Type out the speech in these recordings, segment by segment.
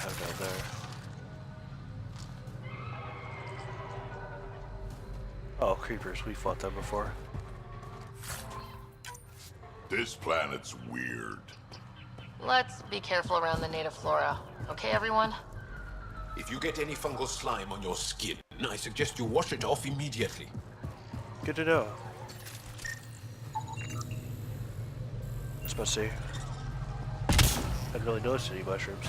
have down there? Oh, creepers. We fought them before. This planet's weird. Let's be careful around the native flora. Okay, everyone? If you get any fungal slime on your skin, I suggest you wash it off immediately. Good to know. I was about to say, I hadn't really noticed any mushrooms.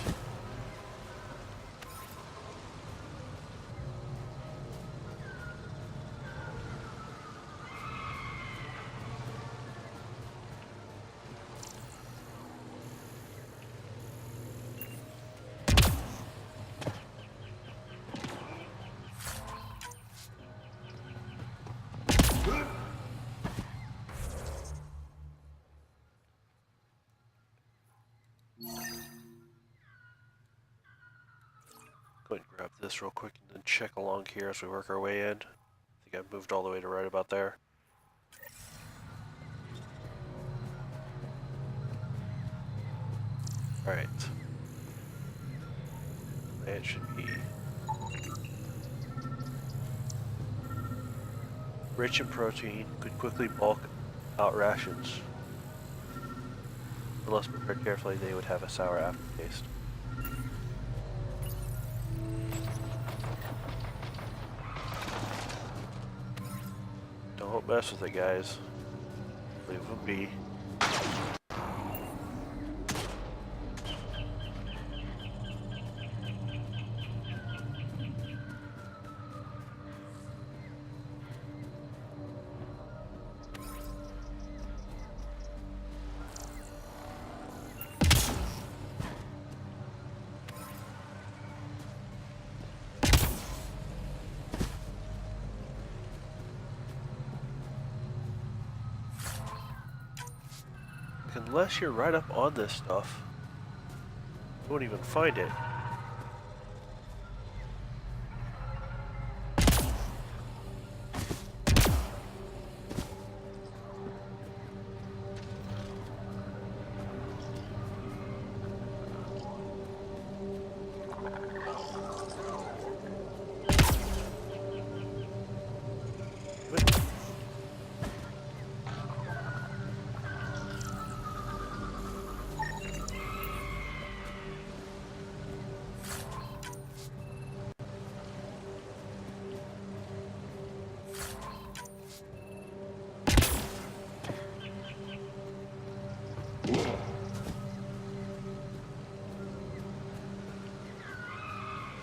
Go ahead and grab this real quick and then check along here as we work our way in. I think I've moved all the way to right about there. Alright. That should be rich in protein, could quickly bulk out rations. Unless prepared carefully, they would have a sour aftertaste. Don't mess with it, guys. Leave them be. Unless you're right up on this stuff, you won't even find it.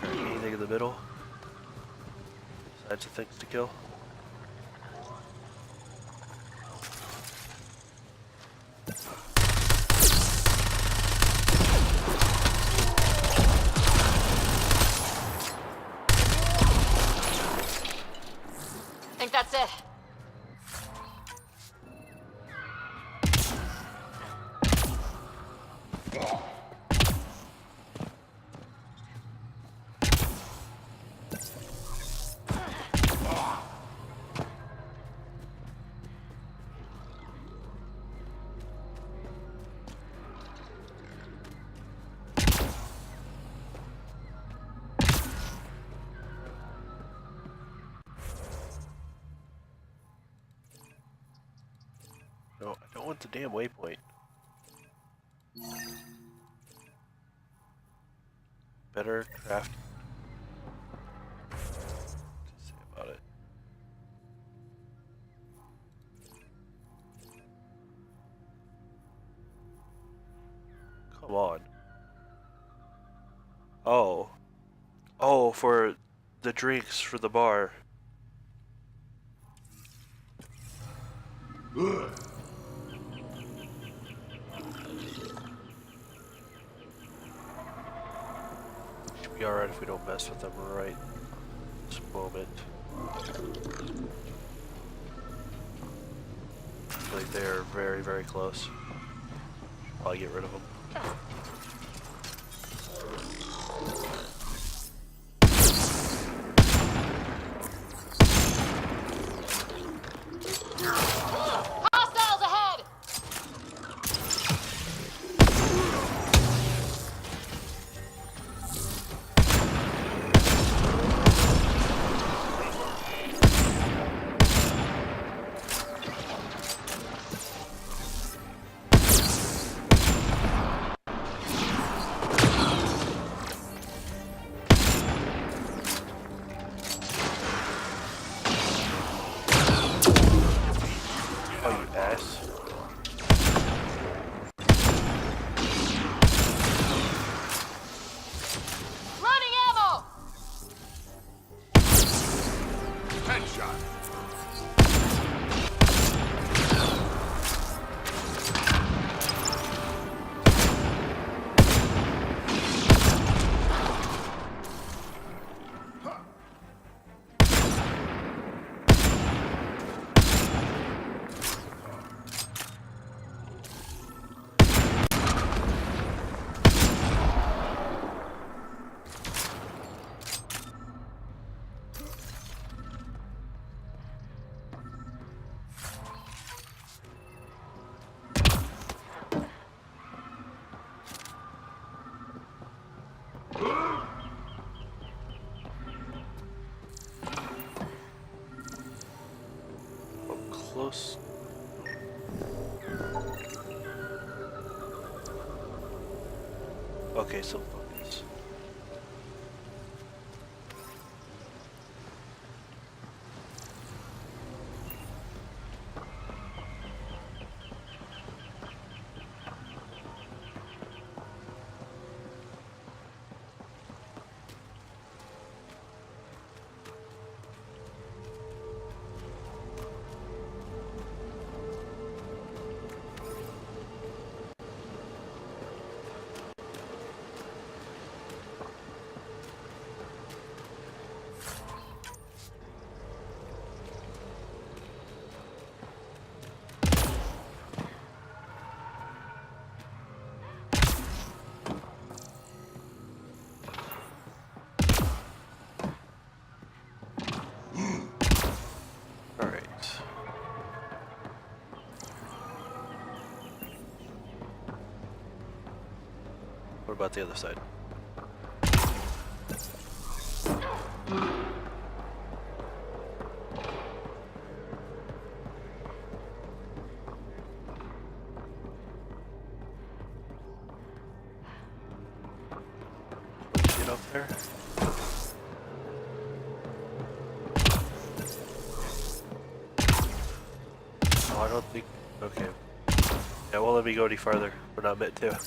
Anything in the middle? Besides the things to kill? I think that's it. No, I don't want the damn waypoint. Better craft. What's it say about it? Come on. Oh. Oh, for the drinks for the bar. Should be alright if we don't mess with them right this moment. Like they're very, very close. I'll get rid of them. Hostiles ahead! Headshot. Close. Okay, so focus. Alright. What about the other side? Get up there? Oh, I don't think. Okay. Yeah, won't let me go any farther. We're not meant to.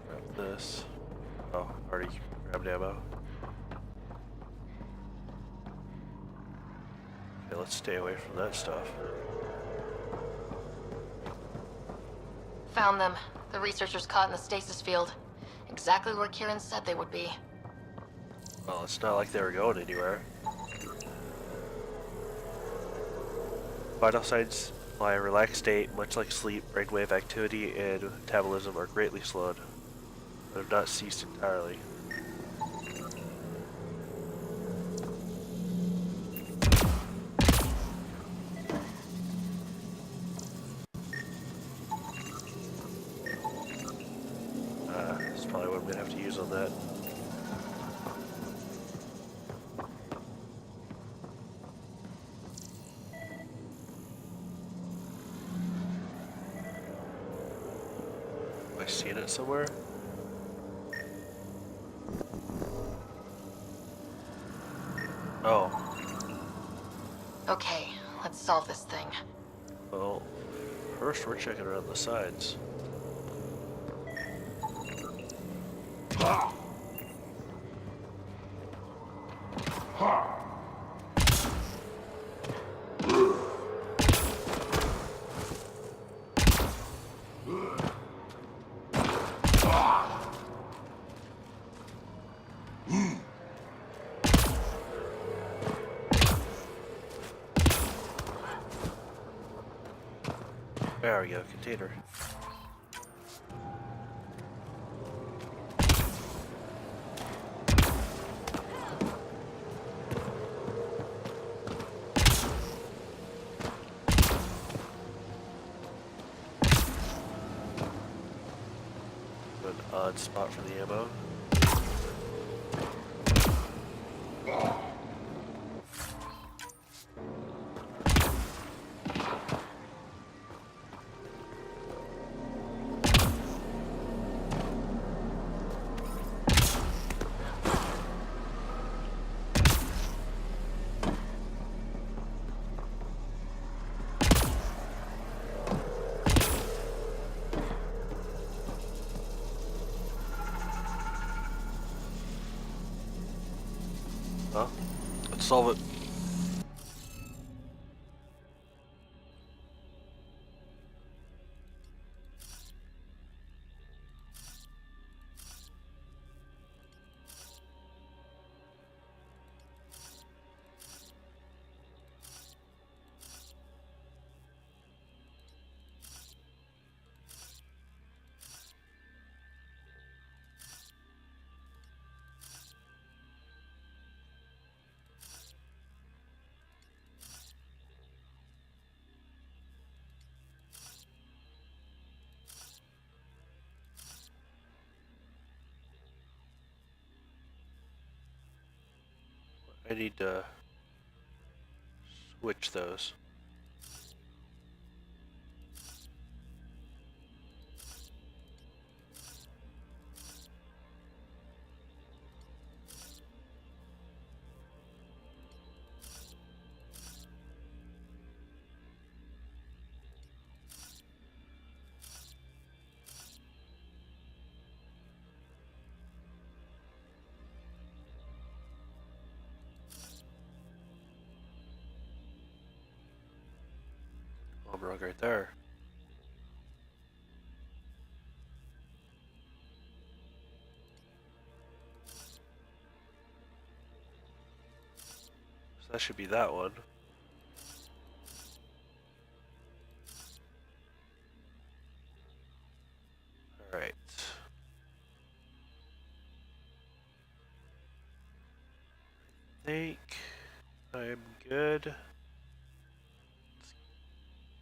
Grab this. Oh, already grabbed ammo. Okay, let's stay away from that stuff. Found them. The researchers caught in the stasis field. Exactly where Kieran said they would be. Well, it's not like they were going anywhere. Vital signs imply a relaxed state, much like sleep, brainwave activity, and metabolism are greatly slowed, but have not ceased entirely. That's probably what I'm gonna have to use on that. Have I seen it somewhere? Oh, Okay, let's solve this thing. well, first we're checking around the sides. There we go, container. An odd spot for the ammo. Huh? Let's solve it. I need to switch those. I'm wrong right there. So that should be that one. Alright. I think I'm good.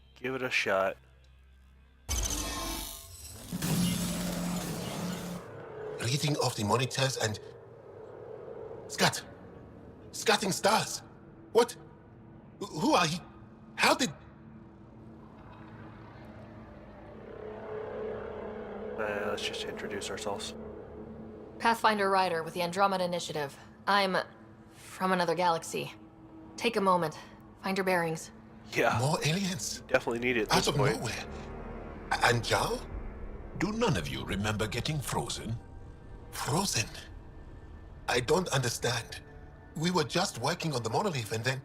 Let's give it a shot. Reading off the monitors and... Scatting stars! What? Who are you? How did... Let's just introduce ourselves. Pathfinder Rider with the Andromeda Initiative. I'm from another galaxy. Take a moment. Find your bearings. Yeah, More aliens? definitely need it at Out this of point. nowhere? Angara? Do none of you remember getting frozen? Frozen? I don't understand. We were just working on the monolith and then...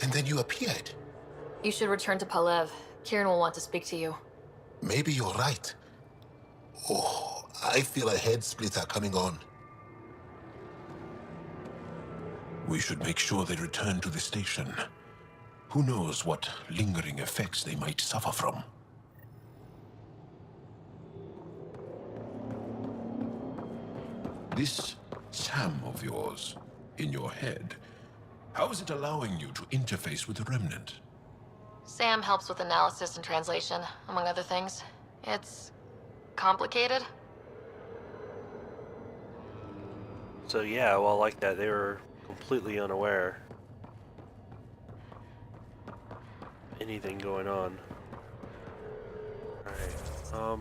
And then you appeared. You should return to Palev. Kieran will want to speak to you. Maybe you're right. Oh, I feel a head splitter coming on. We should make sure they return to the station. Who knows what lingering effects they might suffer from. This Sam of yours, in your head, how is it allowing you to interface with the Remnant? Sam helps with analysis and translation, among other things. It's complicated. So yeah, well, like that, they were completely unaware of anything going on. Alright,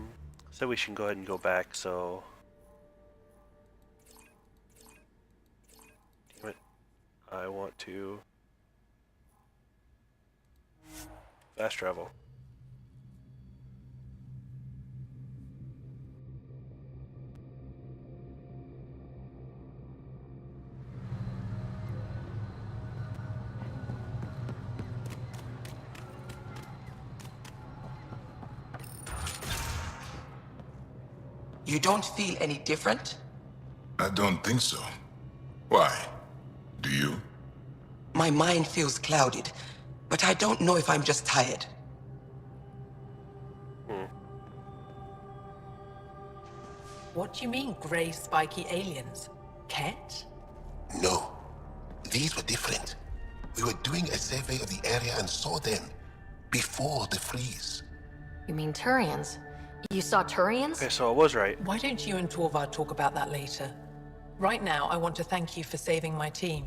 so we should go ahead and go back, so... Damn it. I want to... fast travel. You don't feel any different? I don't think so. Why? Do you? My mind feels clouded, but I don't know if I'm just tired. What do you mean, grey spiky aliens? Ket? No. These were different. We were doing a survey of the area and saw them before the freeze. You mean Turians? You saw Turians? Okay, so I was right. Why don't you and Torvald talk about that later? Right now, I want to thank you for saving my team.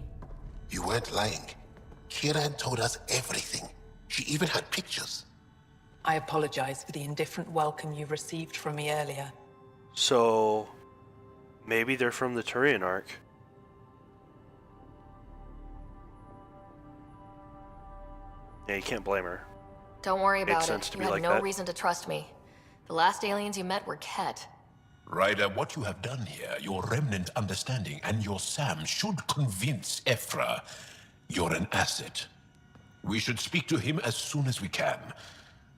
You weren't lying. Kieran told us everything. She even had pictures. I apologize for the indifferent welcome you received from me earlier. So... maybe they're from the Turian arc. Yeah, you can't blame her. Don't worry about sense it. to You be had like no that. reason to trust me. The last aliens you met were Ket. Ryder, what you have done here, your remnant understanding and your SAM should convince Ephra you're an asset. We should speak to him as soon as we can.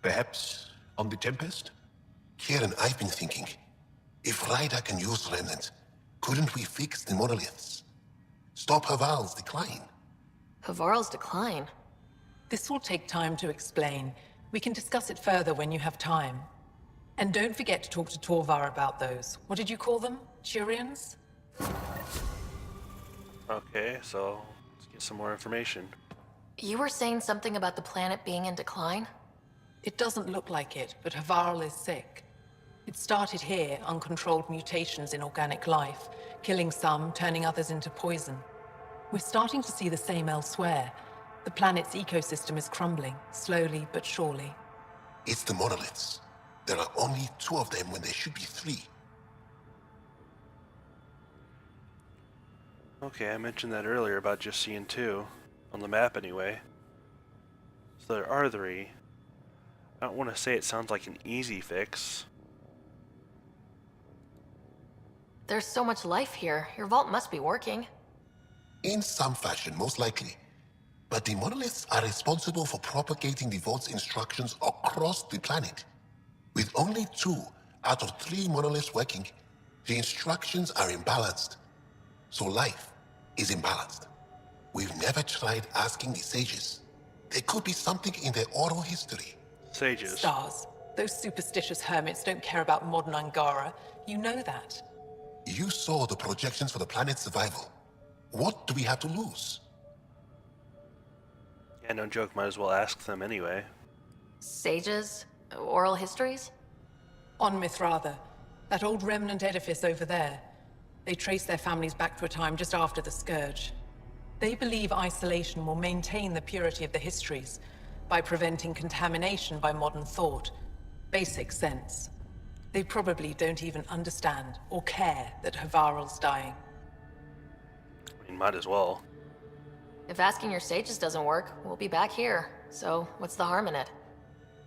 Perhaps on the Tempest? Kieran, I've been thinking, if Ryder can use Remnant, couldn't we fix the monoliths? Stop Haval's decline? Havarl's decline? This will take time to explain. We can discuss it further when you have time. And don't forget to talk to Torvar about those. What did you call them? Turians? Okay, so let's get some more information. You were saying something about the planet being in decline? It doesn't look like it, but Havarl is sick. It started here, uncontrolled mutations in organic life, killing some, turning others into poison. We're starting to see the same elsewhere. The planet's ecosystem is crumbling, slowly but surely. It's the monoliths. There are only 2 of them when there should be 3. Okay, I mentioned that earlier about just seeing 2. On the map anyway. So there are 3. I don't want to say it sounds like an easy fix. There's so much life here. Your vault must be working. In some fashion, most likely. But the monoliths are responsible for propagating the vault's instructions across the planet. With only 2 out of 3 monoliths working, the instructions are imbalanced. So life is imbalanced. We've never tried asking the sages. There could be something in their oral history. Sages. Stars. Those superstitious hermits don't care about modern Angara. You know that. You saw the projections for the planet's survival. What do we have to lose? Yeah, no joke, might as well ask them anyway. Sages? Oral histories? On Mithratha, that old remnant edifice over there. They trace their families back to a time just after the Scourge. They believe isolation will maintain the purity of the histories by preventing contamination by modern thought. Basic sense. They probably don't even understand or care that Havarl's dying. I mean, might as well. If asking your sages doesn't work, we'll be back here. So, what's the harm in it?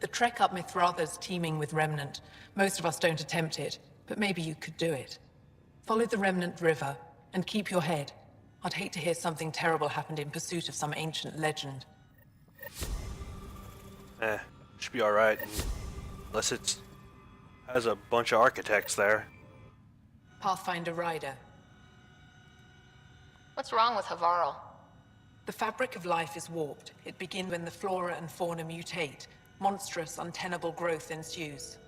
The trek up Mithratha's teeming with Remnant. Most of us don't attempt it, but maybe you could do it. Follow the Remnant River, and keep your head. I'd hate to hear something terrible happened in pursuit of some ancient legend. Should be alright. Unless it's has a bunch of architects there. Pathfinder Ryder. What's wrong with Havarl? The fabric of life is warped. It begins when the flora and fauna mutate. Monstrous, untenable growth ensues.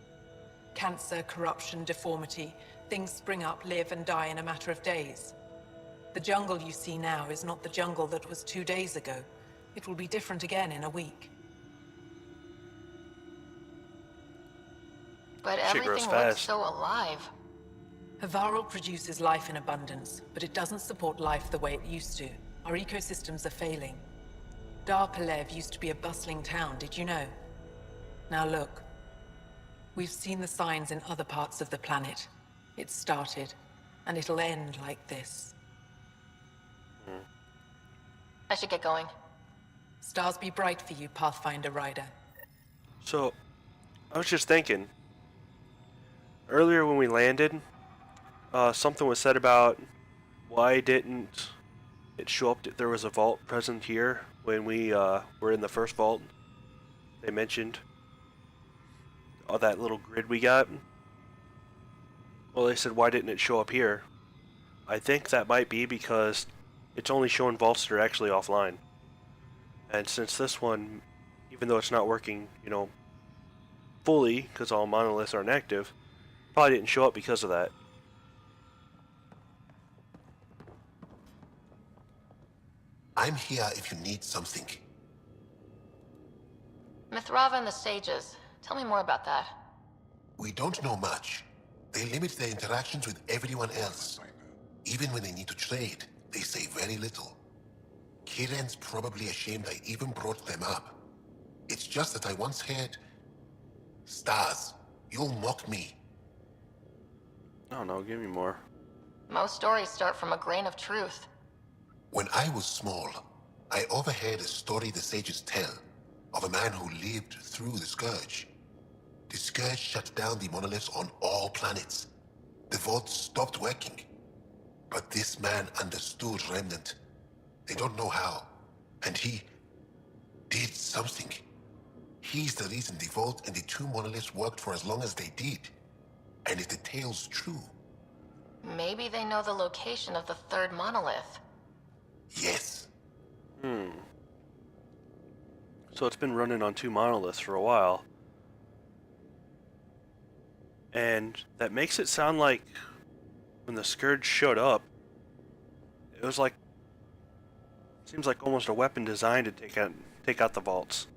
Cancer, corruption, deformity. Things spring up, live, and die in a matter of days. The jungle you see now is not the jungle that was 2 days ago. It will be different again in a week. But Shit grows everything looks fast. so alive. Havarl produces life in abundance, but it doesn't support life the way it used to. Our ecosystems are failing. Dar Pelev used to be a bustling town, did you know? Now look. We've seen the signs in other parts of the planet. It started, and it'll end like this. I should get going. Stars be bright for you, Pathfinder Ryder. So, I was just thinking. Earlier when we landed, something was said about why didn't it show up that there was a vault present here when we were in the first vault. They mentioned all that little grid we got. Well, they said why didn't it show up here? I think that might be because it's only showing vaults that are actually offline. And since this one, even though it's not working, you know, fully, because all monoliths aren't active, probably didn't show up because of that. I'm here if you need something. Mithratha and the sages. Tell me more about that. We don't know much. They limit their interactions with everyone else. Even when they need to trade, they say very little. Kieran's probably ashamed I even brought them up. It's just that I once heard... Stars, you'll mock me. Oh no, give me more. Most stories start from a grain of truth. When I was small, I overheard a story the sages tell of a man who lived through the Scourge. The Scourge shut down the monoliths on all planets. The vault stopped working. But this man understood Remnant. They don't know how. And he did something. He's the reason the vault and the two monoliths worked for as long as they did. And if the tale's true, Maybe they know the location of the third monolith. yes. So it's been running on two monoliths for a while. And that makes it sound like when the Scourge showed up, it was like, seems like almost a weapon designed to take out the vaults.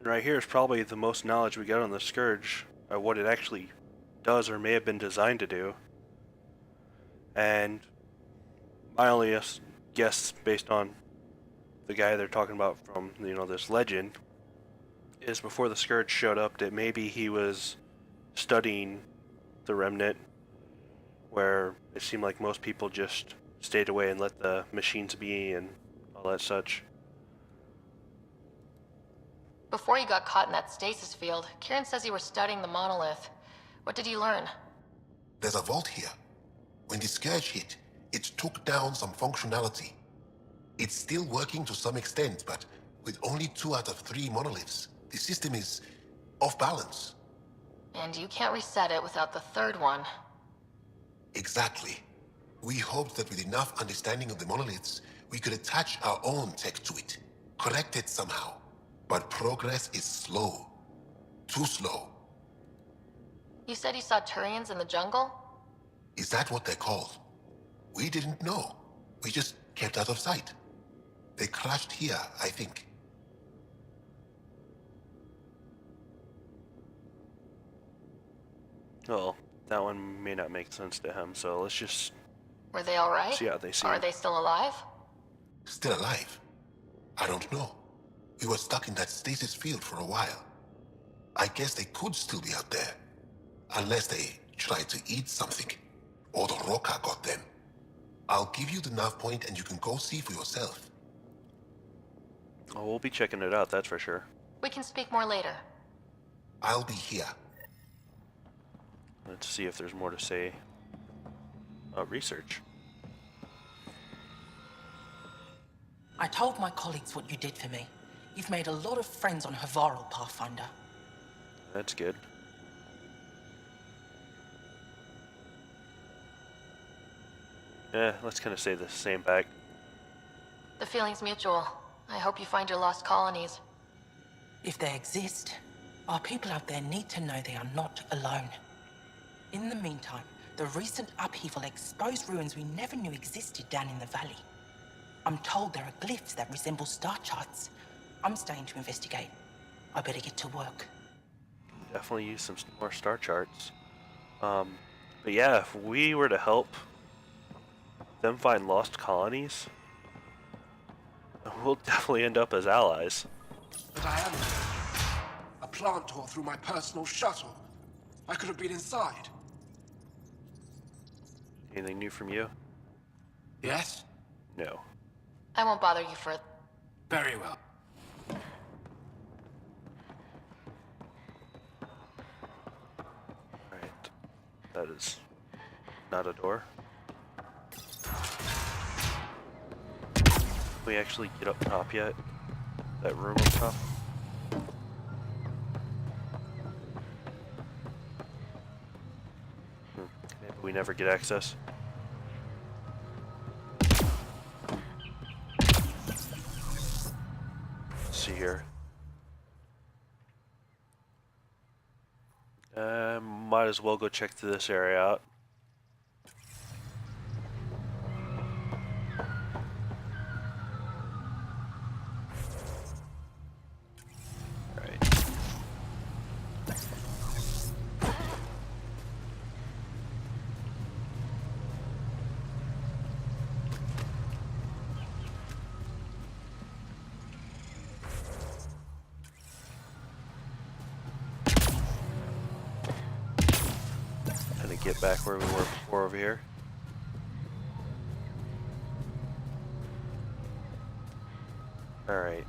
And right here is probably the most knowledge we got on the Scourge of what it actually does or may have been designed to do. And my only guess, based on the guy they're talking about from, this legend, is before the Scourge showed up that maybe he was studying the Remnant, where it seemed like most people just stayed away and let the machines be and all that such. Before you got caught in that stasis field, Kieran says you were studying the monolith. What did you learn? There's a vault here. When the Scourge hit, it took down some functionality. It's still working to some extent, but with only 2 out of 3 monoliths, the system is off balance. And you can't reset it without the third one. Exactly. We hoped that with enough understanding of the monoliths, we could attach our own tech to it, correct it somehow. But progress is slow. Too slow. You said you saw Turians in the jungle? Is that what they're called? We didn't know. We just kept out of sight. They crashed here, I think. Well, that one may not make sense to him, so let's just Were they alright? see how they seem. Are they still alive? Still alive? I don't know. We were stuck in that stasis field for a while. I guess they could still be out there. Unless they tried to eat something. Or the Roca got them. I'll give you the nav point and you can go see for yourself. Oh, we'll be checking it out, that's for sure. We can speak more later. I'll be here. Let's see if there's more to say. Research. I told my colleagues what you did for me. You've made a lot of friends on Havarl, Pathfinder. That's good. Let's kind of say the same back. The feeling's mutual. I hope you find your lost colonies. If they exist, our people out there need to know they are not alone. In the meantime, the recent upheaval exposed ruins we never knew existed down in the valley. I'm told there are glyphs that resemble star charts. I'm staying to investigate. I better get to work. Definitely use some more star charts. But yeah, if we were to help them find lost colonies, we'll definitely end up as allies. But I am a plant tore through my personal shuttle. I could have been inside. Anything new from you? Yes? No. I won't bother you for... Very well. Alright. That is not a door. Can we actually get up top yet? That room up top? Maybe we never get access. Let's see here. Might as well go check this area out. Get back where we were before over here. Alright.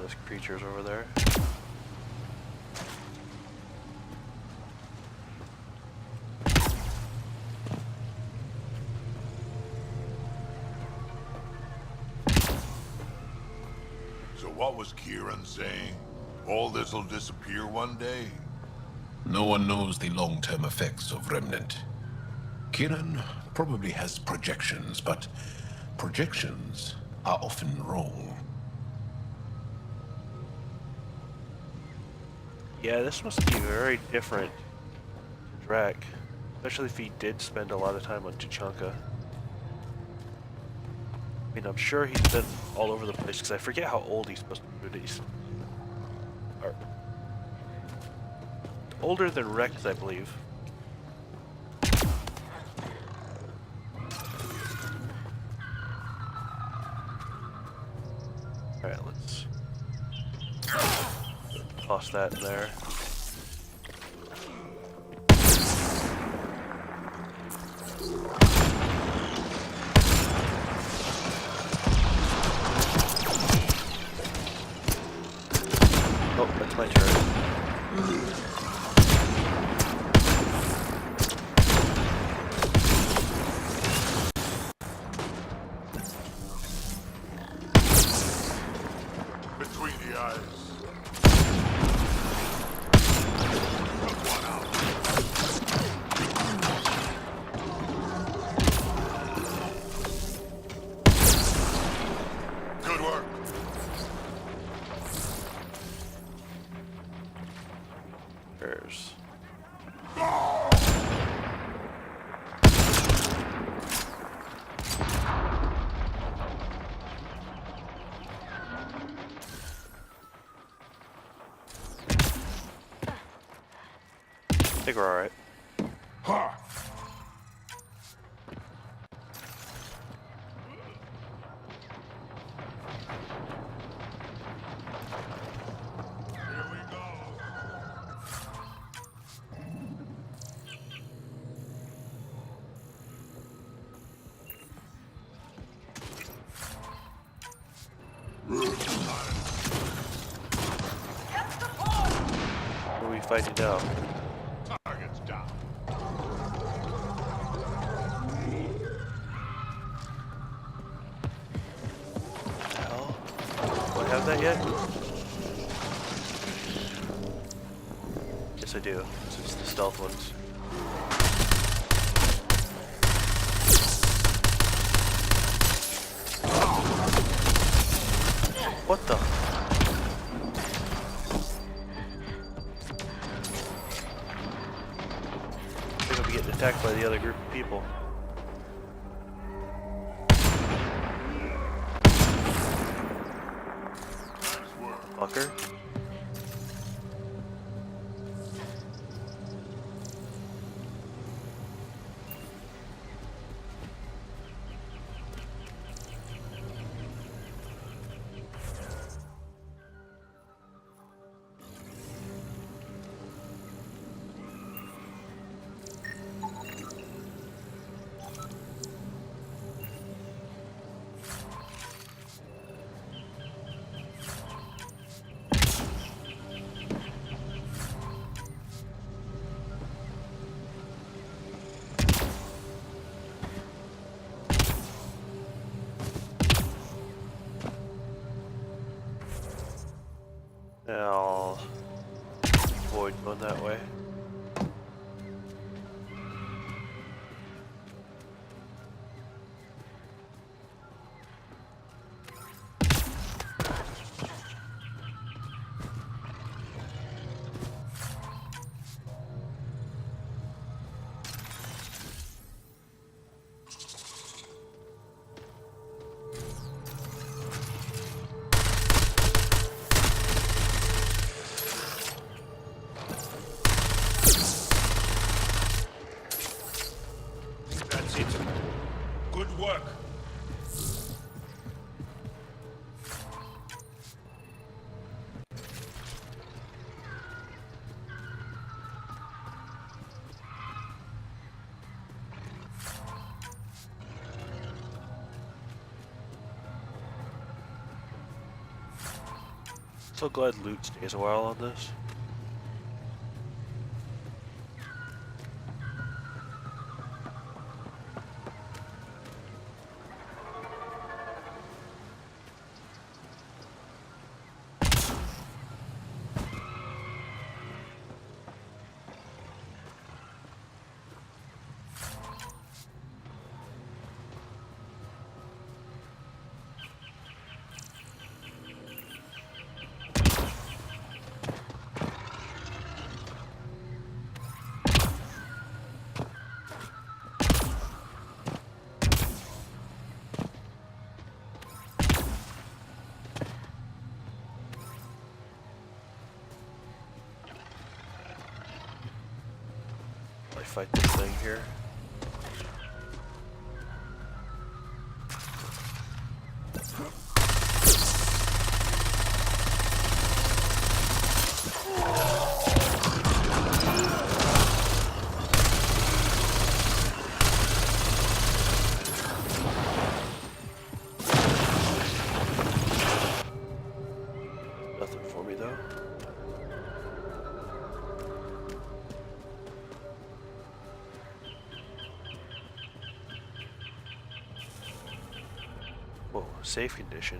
those creatures over there. So what was Kieran saying? All this'll disappear one day? No one knows the long-term effects of Remnant. Kieran probably has projections, but projections are often wrong. Yeah, this must be very different to Drek, especially if he did spend a lot of time on Tuchanka. I mean, I'm sure he's been all over the place because I forget how old he's supposed to be. He's older than Rex, I believe. Alright, let's toss that in there. Oh, that's my turn. Between the eyes. Took one out. Good work. There's... I think we're alright. Ha! Here we go. Who are we fighting now? Target's down. Hell? Do I have that yet? Yes, I do. This is the stealth ones. What the? I think I'll be getting attacked by the other group of people. Nice work. Fucker. I'll avoid going that way. So glad loot stays a while on this. Fight this thing here. Nothing for me though. Whoa, safe condition.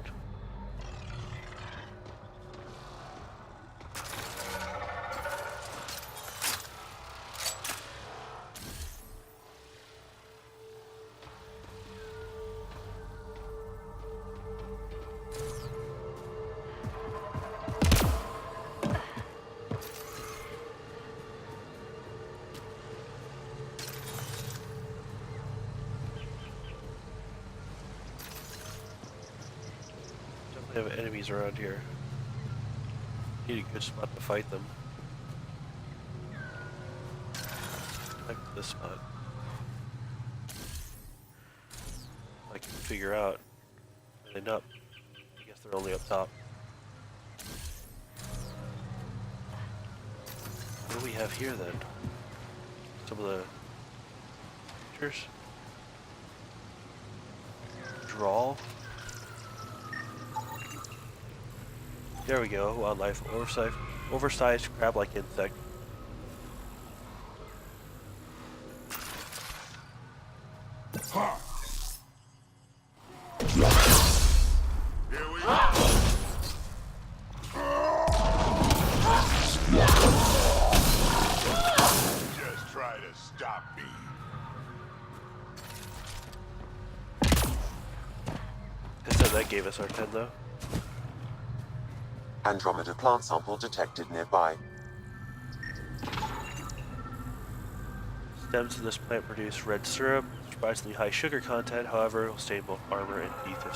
Have enemies around here. Need a good spot to fight them. Like this spot. I can figure out. And up. I guess they're only up top. What do we have here then? Some of the pictures. Draw. There we go, wildlife, oversized crab-like insect. Here we go. Just try to stop me. I said that gave us our 10 though. Andromeda plant sample detected nearby. Stems of this plant produce red syrup, surprisingly high sugar content, however, it will stain both armor and teeth if